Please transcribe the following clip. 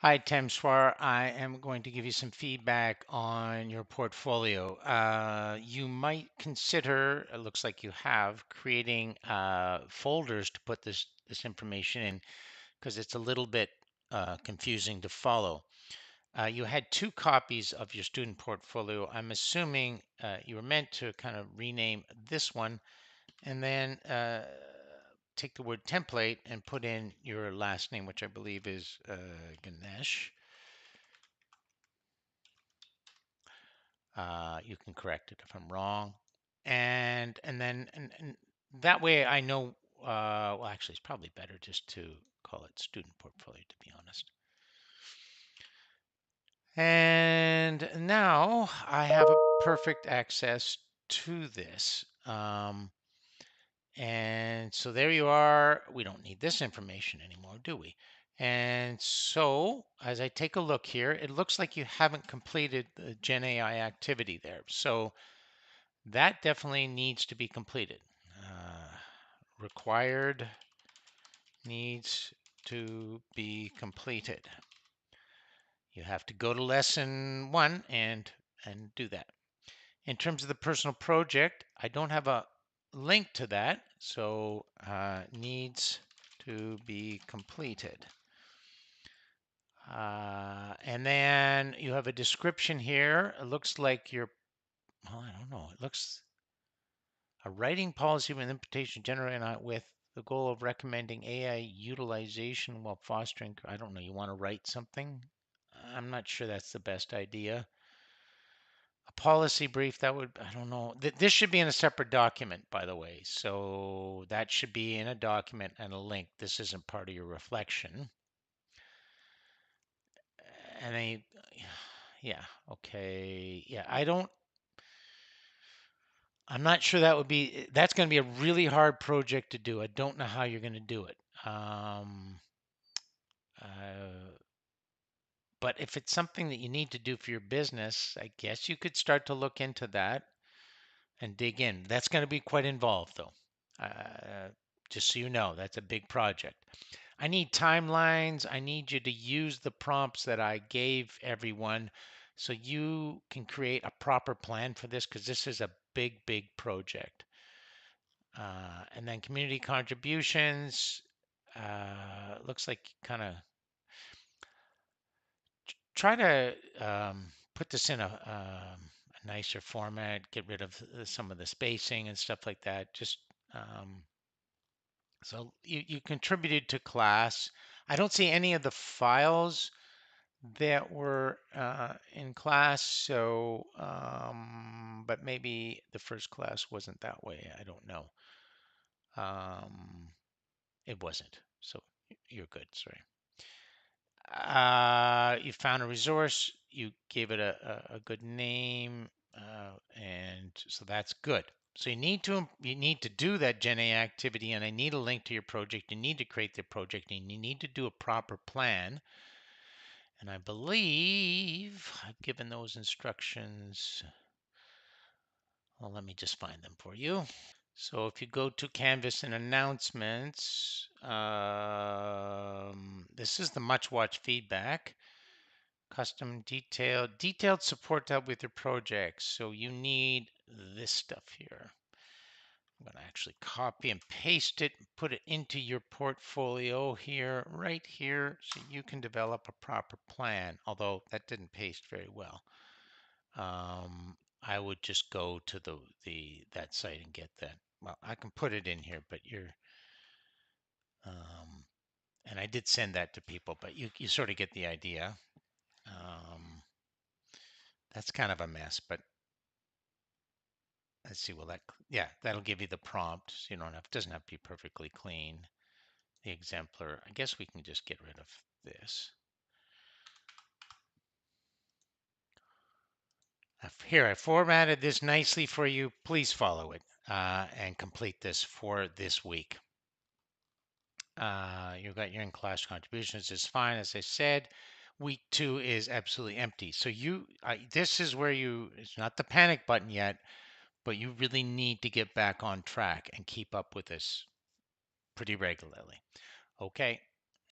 Hi, Tim Swar. I am going to give you some feedback on your portfolio. You might consider, it looks like you have, creating folders to put this information in because it's a little bit confusing to follow. You had two copies of your student portfolio. I'm assuming you were meant to kind of rename this one and then take the word template and put in your last name, which I believe is Ganesh. You can correct it if I'm wrong, and that way I know. Well, actually, it's probably better just to call it student portfolio, to be honest. And now I have a perfect access to this. And so there you are. We don't need this information anymore, do we? And so as I take a look here, it looks like you haven't completed the Gen AI activity there. So that definitely needs to be completed. Required needs to be completed. You have to go to lesson 1 and do that. In terms of the personal project, I don't have a link to that, so needs to be completed. And then you have a description here. It looks like you're, well, I don't know. It looks a writing policy with implementation generated with the goal of recommending AI utilization while fostering. I don't know. You want to write something? I'm not sure that's the best idea. A policy brief that would, I don't know. This should be in a separate document, by the way. So that should be in a document and a link. This isn't part of your reflection. And I, yeah, okay. Yeah, I'm not sure that would be, that's going to be a really hard project to do. I don't know how you're going to do it. Uh, but if it's something that you need to do for your business, I guess you could start to look into that and dig in. That's going to be quite involved, though. Uh, just so you know, that's a big project. I need timelines. I need you to use the prompts that I gave everyone so you can create a proper plan for this because this is a big, big project. And then community contributions. Looks like kind of try to put this in a nicer format, get rid of some of the spacing and stuff like that. Just so you contributed to class. I don't see any of the files that were in class, so but maybe the first class wasn't that way. I don't know. Um, it wasn't, so you're good. Sorry. You found a resource. You gave it a good name, and so that's good. So you need to do that Gen A activity, and I need a link to your project. You need to create the project, and you need to do a proper plan. And I believe I've given those instructions. Well, let me just find them for you. So if you go to Canvas and announcements, this is the much watched feedback. Custom detailed support to help with your projects. So you need this stuff here. I'm going to actually copy and paste it, put it into your portfolio here, right here, so you can develop a proper plan. Although that didn't paste very well. I would just go to that site and get that. Well, I can put it in here, but um, and I did send that to people, but you sort of get the idea. Um, that's kind of a mess, but let's see. Well, yeah, that'll give you the prompt. So you don't have, it doesn't have to be perfectly clean. The exemplar. I guess we can just get rid of this. Here, I formatted this nicely for you. Please follow it and complete this for this week. You've got your in-class contributions is fine. As I said, week 2 is absolutely empty. So this is where it's not the panic button yet, but you really need to get back on track and keep up with this pretty regularly. Okay.